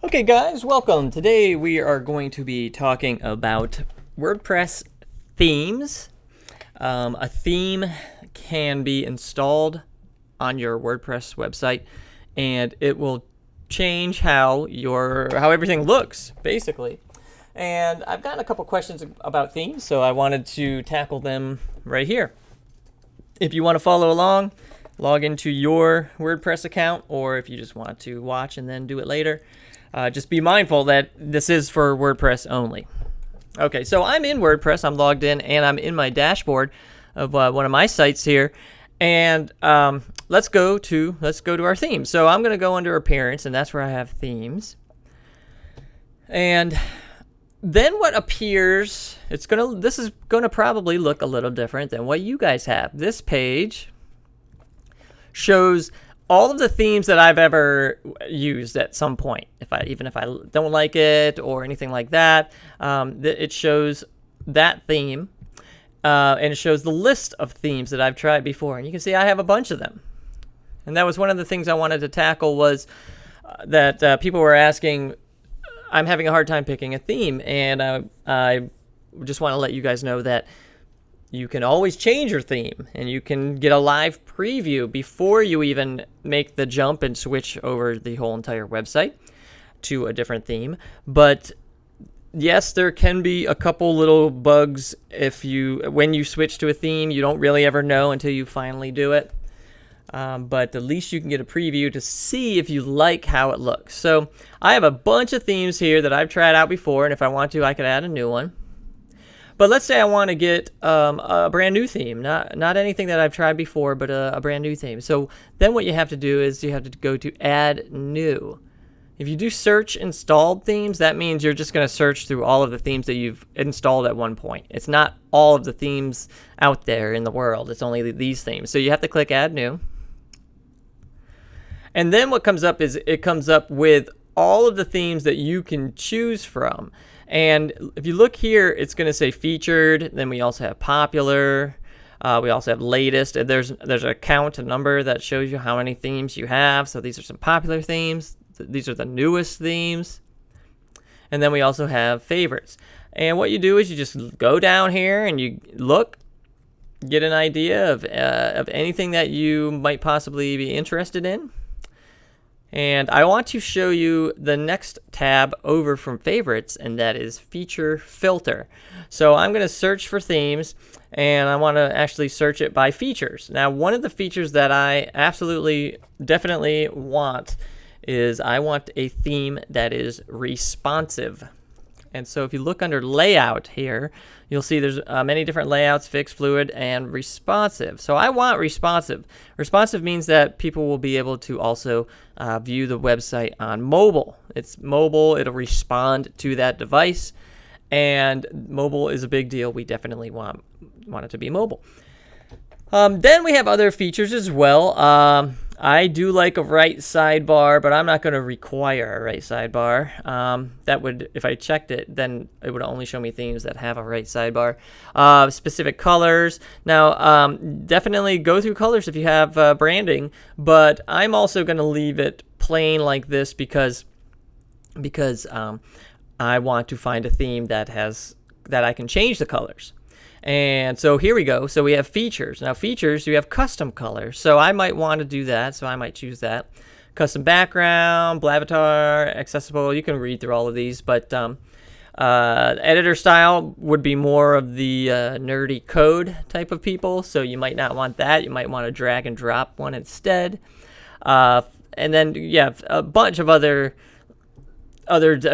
Okay, guys, welcome. Today we are going to be talking about WordPress themes. A theme can be installed on your WordPress website, and it will change how everything looks, basically. And I've gotten a couple questions about themes, so I wanted to tackle them right here. If you want to follow along, log into your WordPress account, or if you just want to watch and then do it later, just be mindful that this is for WordPress only. Okay, so I'm in WordPress, I'm logged in, and I'm in my dashboard of one of my sites here. And let's go to our themes. So I'm going to go under Appearance, and that's where I have themes. And then what appears, this is gonna probably look a little different than what you guys have. This page shows all of the themes that I've ever used at some point. Even if I don't like it or anything like that, it shows that theme, and it shows the list of themes that I've tried before. And you can see I have a bunch of them. And that was one of the things I wanted to tackle was that people were asking. I'm having a hard time picking a theme, and I just want to let you guys know that you can always change your theme, and you can get a live preview before you even make the jump and switch over the whole entire website to a different theme. But yes, there can be a couple little bugs when you switch to a theme. You don't really ever know until you finally do it. But at least you can get a preview to see if you like how it looks. So I have a bunch of themes here that I've tried out before, and if I want to, I could add a new one. But let's say I want to get a brand new theme, not anything that I've tried before, but a brand new theme. So then what you have to do is you have to go to Add New. If you do search installed themes, that means you're just going to search through all of the themes that you've installed at one point. It's not all of the themes out there in the world. It's only these themes. So you have to click Add New. And then what comes up is it comes up with all of the themes that you can choose from. And if you look here, it's going to say featured. Then we also have popular. We also have latest. And there's a count, a number that shows you how many themes you have. So these are some popular themes. These are the newest themes. And then we also have favorites. And what you do is you just go down here and you look, get an idea of anything that you might possibly be interested in. And I want to show you the next tab over from favorites, and that is feature filter. So I'm going to search for themes, and I want to actually search it by features. Now, one of the features that I definitely want is I want a theme that is responsive. And so if you look under layout here, you'll see there's many different layouts: fixed, fluid, and responsive. So I want responsive. Responsive means that people will be able to also view the website on mobile. It's mobile. It'll respond to that device. And mobile is a big deal. We definitely want it to be mobile. Then we have other features as well. I do like a right sidebar, but I'm not going to require a right sidebar. That would, if I checked it, then it would only show me themes that have a right sidebar. Specific colors. Now, definitely go through colors if you have branding, but I'm also going to leave it plain like this because I want to find a theme that I can change the colors. And so here we go. So we have features. Now features, you have custom colors. So I might want to do that. So I might choose that. Custom background, Blavatar, accessible. You can read through all of these. But editor style would be more of the nerdy code type of people. So you might not want that. You might want to drag and drop one instead. And then you have a bunch of other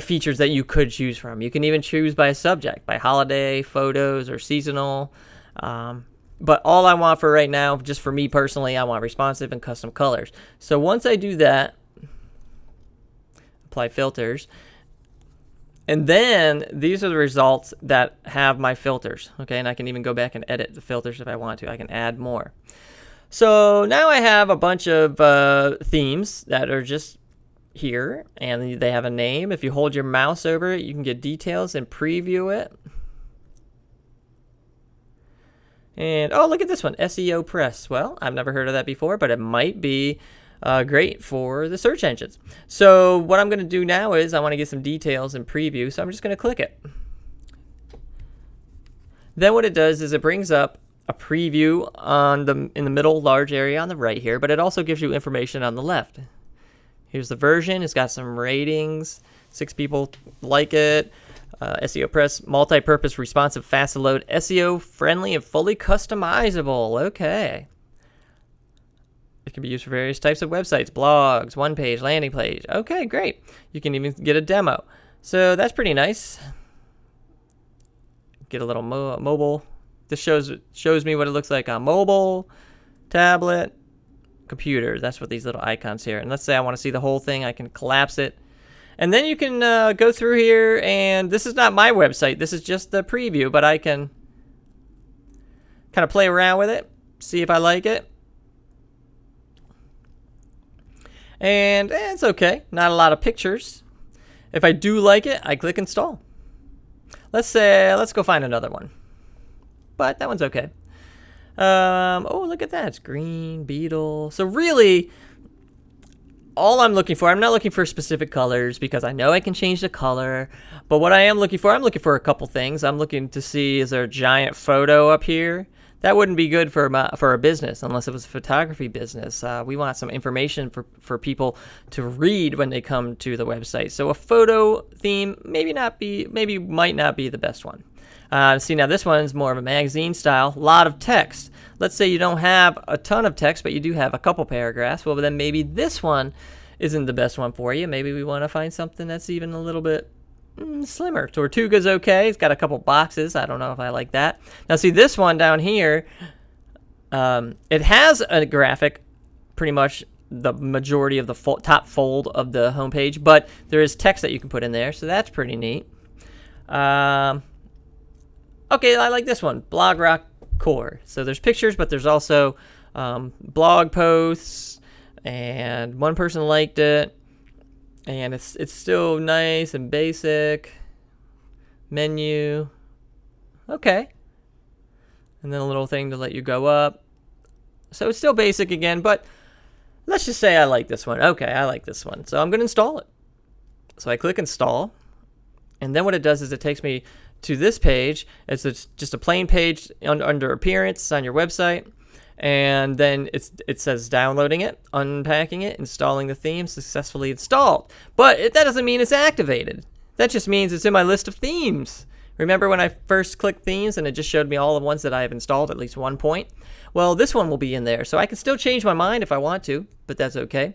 features that you could choose from. You can even choose by subject, by holiday, photos, or seasonal. But all I want for right now, just for me personally, I want responsive and custom colors. So once I do that, apply filters, and then these are the results that have my filters. Okay, and I can even go back and edit the filters if I want to. I can add more. So now I have a bunch of themes that are just here, and they have a name. If you hold your mouse over it, you can get details and preview it. And oh, look at this one, SEO Press. Well, I've never heard of that before, but it might be great for the search engines. So what I'm going to do now is I want to get some details in preview, so I'm just going to click it. Then what it does is it brings up a preview in the middle large area on the right here, but it also gives you information on the left. Here's the version. It's got some ratings. 6 people like it. SEO Press, multi-purpose, responsive, fast to load, SEO friendly, and fully customizable. Okay. It can be used for various types of websites, blogs, one page, landing page. Okay, great. You can even get a demo. So that's pretty nice. Get a little mobile. This shows me what it looks like on mobile, tablet, computer. That's what these little icons here. And let's say I want to see the whole thing. I can collapse it. And then you can go through here, and this is not my website. This is just the preview, but I can kind of play around with it, see if I like it. And it's okay. Not a lot of pictures. If I do like it, I click install. Let's go find another one. But that one's okay. Oh, look at that. It's green, beetle. So really, all I'm looking for, I'm not looking for specific colors because I know I can change the color. But what I'm looking for a couple things. I'm looking to see, is there a giant photo up here? That wouldn't be good for a business unless it was a photography business. We want some information for people to read when they come to the website. So a photo theme might not be the best one. See, now this one's more of a magazine style, a lot of text. Let's say you don't have a ton of text, but you do have a couple paragraphs. Well, then maybe this one isn't the best one for you. Maybe we want to find something that's even a little bit slimmer. Tortuga's okay. It's got a couple boxes. I don't know if I like that. Now, see this one down here, it has a graphic, pretty much the majority of the top fold of the homepage, but there is text that you can put in there, so that's pretty neat. Okay, I like this one, Blog Rock Core. So there's pictures, but there's also blog posts, and one person liked it, and it's still nice and basic. Menu, okay, and then a little thing to let you go up. So it's still basic again, but let's just say I like this one. Okay, I like this one, so I'm going to install it. So I click install, and then what it does is it takes me to this page. It's just a plain page under appearance on your website, and then it says downloading it, unpacking it, installing the theme, successfully installed. But that doesn't mean it's activated. That just means it's in my list of themes. Remember when I first clicked themes and it just showed me all the ones that I have installed at least one point? Well, this one will be in there, so I can still change my mind if I want to, but that's okay.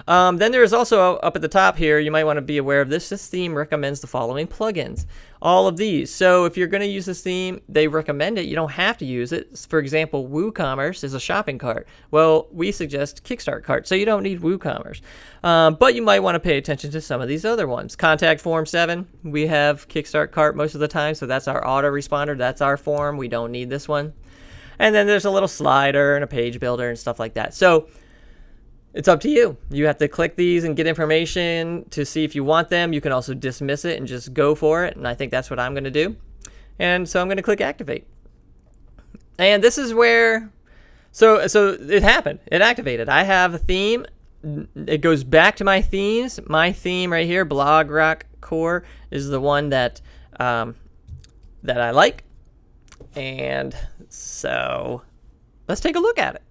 Then there is also up at the top here, you might want to be aware of this. This theme recommends the following plugins. All of these. So if you're going to use this theme, they recommend it. You don't have to use it. For example, WooCommerce is a shopping cart. Well, we suggest Kickstart Cart, so you don't need WooCommerce. But you might want to pay attention to some of these other ones. Contact Form 7, we have Kickstart Cart most of the time, so that's our autoresponder. That's our form. We don't need this one. And then there's a little slider and a page builder and stuff like that. So it's up to you. You have to click these and get information to see if you want them. You can also dismiss it and just go for it. And I think that's what I'm going to do. And so I'm going to click activate. And this is where, so it happened. It activated. I have a theme. It goes back to my themes. My theme right here, Blog Rock Core, is the one that I like. And so let's take a look at it.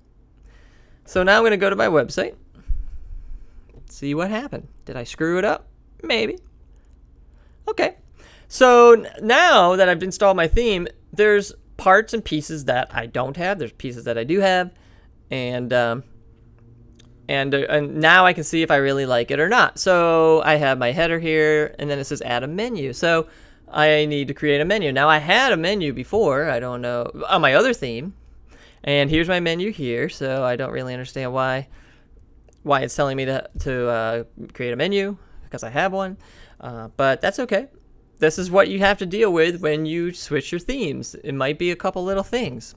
So now I'm going to go to my website, see what happened. Did I screw it up? Maybe. Okay. So now that I've installed my theme, there's parts and pieces that I don't have. There's pieces that I do have. And now I can see if I really like it or not. So I have my header here, and then it says add a menu. So I need to create a menu. Now I had a menu before, I don't know, on my other theme. And here's my menu here, so I don't really understand why it's telling me to create a menu, because I have one. But that's okay. This is what you have to deal with when you switch your themes. It might be a couple little things.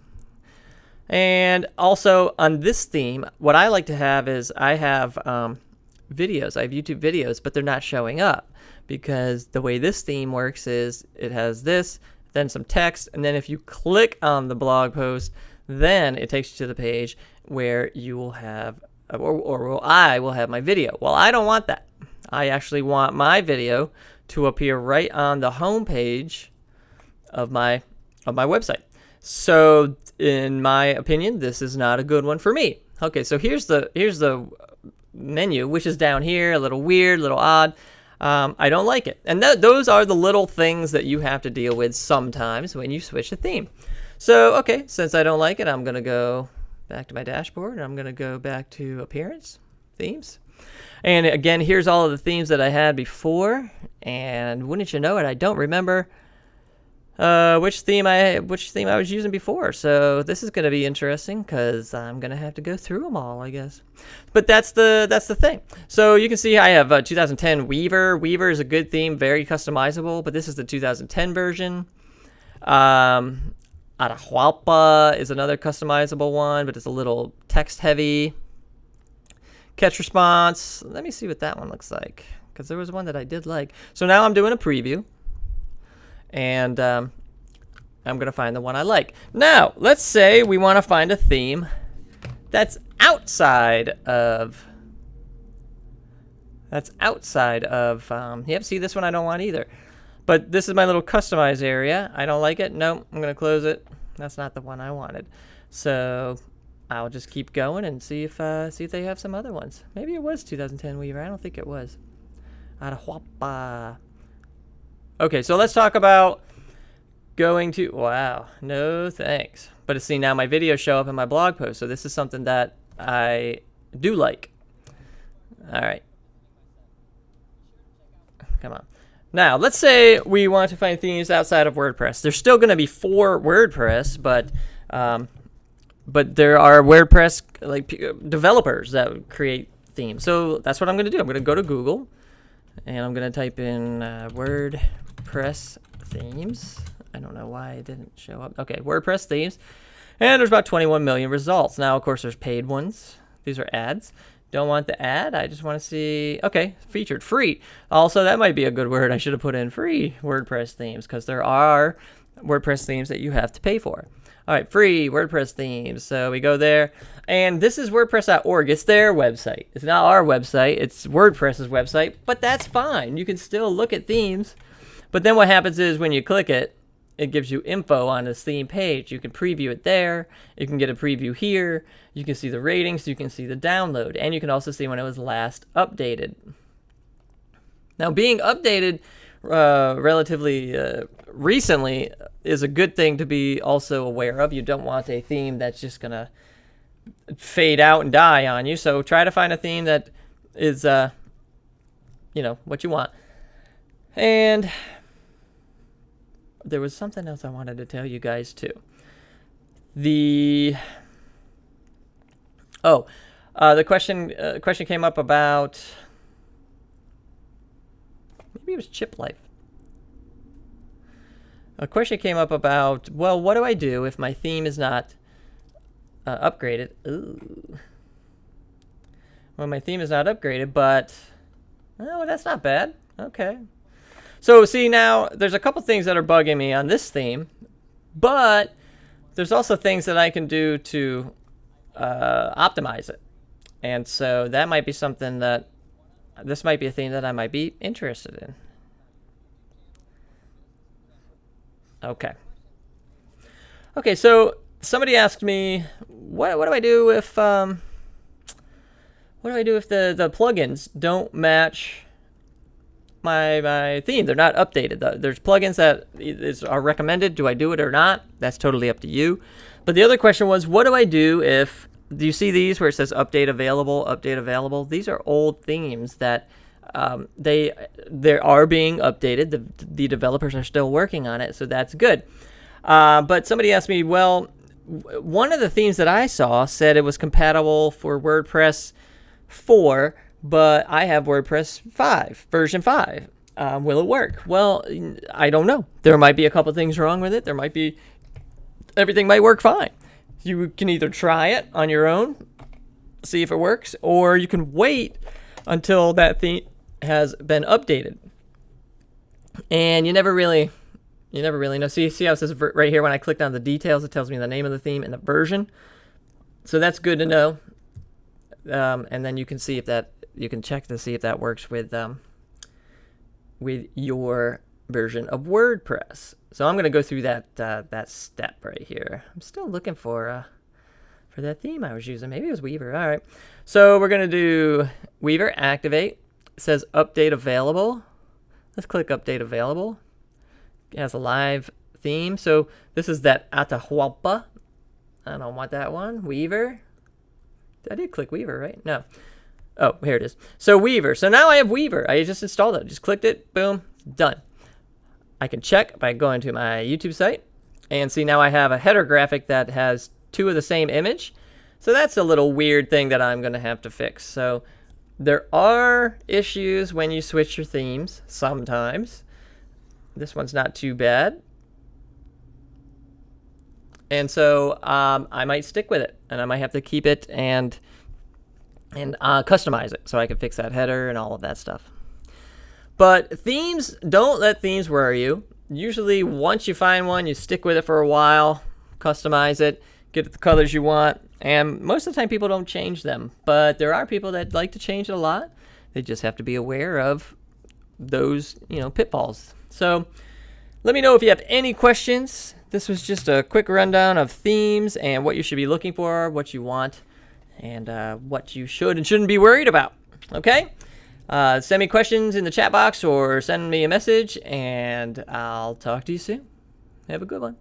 And also on this theme, what I like to have is I have videos. I have YouTube videos, but they're not showing up because the way this theme works is it has this, then some text, and then if you click on the blog post, then it takes you to the page where you will have or I will have my video. Well, I don't want that. I actually want my video to appear right on the home page of my website. So, in my opinion, this is not a good one for me. Okay, so here's the menu, which is down here, a little weird, a little odd. I don't like it. And those are the little things that you have to deal with sometimes when you switch a theme. So, okay, since I don't like it, I'm going to go back to my dashboard, and I'm going to go back to Appearance, Themes. And again, here's all of the themes that I had before. And wouldn't you know it, I don't remember which theme I was using before. So this is going to be interesting because I'm going to have to go through them all, I guess. But that's the thing. So you can see I have 2010 Weaver. Weaver is a good theme, very customizable, but this is the 2010 version. Atahualpa is another customizable one, but it's a little text heavy. Catch Response. Let me see what that one looks like, because there was one that I did like. So now I'm doing a preview, and I'm going to find the one I like. Now, let's say we want to find a theme that's outside of... Yep, see, this one I don't want either. But this is my little customize area. I don't like it. Nope, I'm going to close it. That's not the one I wanted. So I'll just keep going and see if they have some other ones. Maybe it was 2010 Weaver. I don't think it was. Atahualpa. Okay, so let's talk about going to... Wow, no thanks. But see, now my videos show up in my blog post, so this is something that I do like. All right. Come on. Now, let's say we want to find themes outside of WordPress. There's still going to be for WordPress, but there are WordPress developers that create themes. So that's what I'm going to do. I'm going to go to Google, and I'm going to type in WordPress themes. I don't know why it didn't show up. Okay, WordPress themes. And there's about 21 million results. Now, of course, there's paid ones. These are ads. Don't want the ad. I just want to see, okay, featured, free. Also, that might be a good word. I should have put in free WordPress themes, because there are WordPress themes that you have to pay for. All right, free WordPress themes. So we go there, and this is WordPress.org. It's their website. It's not our website. It's WordPress's website, but that's fine. You can still look at themes. But then what happens is when you click it, it gives you info on this theme page. You can preview it there. You can get a preview here. You can see the ratings. You can see the download. And you can also see when it was last updated. Now, being updated relatively recently is a good thing to be also aware of. You don't want a theme that's just going to fade out and die on you. So try to find a theme that is, what you want. And there was something else I wanted to tell you guys too. The question came up about, maybe it was Chip Life. A question came up about, well, what do I do if my theme is not upgraded? Ooh. Well, my theme is not upgraded, but that's not bad. Okay. So see, now there's a couple things that are bugging me on this theme, but there's also things that I can do to optimize it. And so that might be something that, this might be a theme that I might be interested in. Okay. Okay, so somebody asked me, what do I do if the plugins don't match my theme? They're not updated. There's plugins that are recommended. Do I do it or not? That's totally up to you. But the other question was, what do I do if, do you see these where it says update available, update available? These are old themes that they are being updated. The developers are still working on it, so that's good. But somebody asked me, well, one of the themes that I saw said it was compatible for WordPress 4, but I have WordPress 5, version 5. Will it work? Well, I don't know. There might be a couple things wrong with it. There might be, everything might work fine. You can either try it on your own, see if it works, or you can wait until that theme has been updated. And you never really know. See how it says right here when I clicked on the details, it tells me the name of the theme and the version. So that's good to know. and then you can see if that you can check to see if that works with your version of WordPress. So I'm going to go through that step right here. I'm still looking for that theme I was using. Maybe it was Weaver. All right. So we're going to do Weaver activate. It says update available. Let's click update available. It has a live theme. So this is that Atahualpa. I don't want that one. Weaver. I did click Weaver, right? No. Oh, here it is. So Weaver. So now I have Weaver. I just installed it. Just clicked it. Boom. Done. I can check by going to my YouTube site and see now I have a header graphic that has two of the same image. So that's a little weird thing that I'm going to have to fix. So there are issues when you switch your themes sometimes. This one's not too bad. And so I might stick with it, and I might have to keep it and customize it so I can fix that header and all of that stuff. But themes, don't let themes worry you. Usually once you find one, you stick with it for a while, customize it, get the colors you want, and most of the time people don't change them. But there are people that like to change it a lot. They just have to be aware of those, pitfalls. So let me know if you have any questions. This was just a quick rundown of themes and what you should be looking for, what you want, and what you should and shouldn't be worried about. Okay? Send me questions in the chat box or send me a message, and I'll talk to you soon. Have a good one.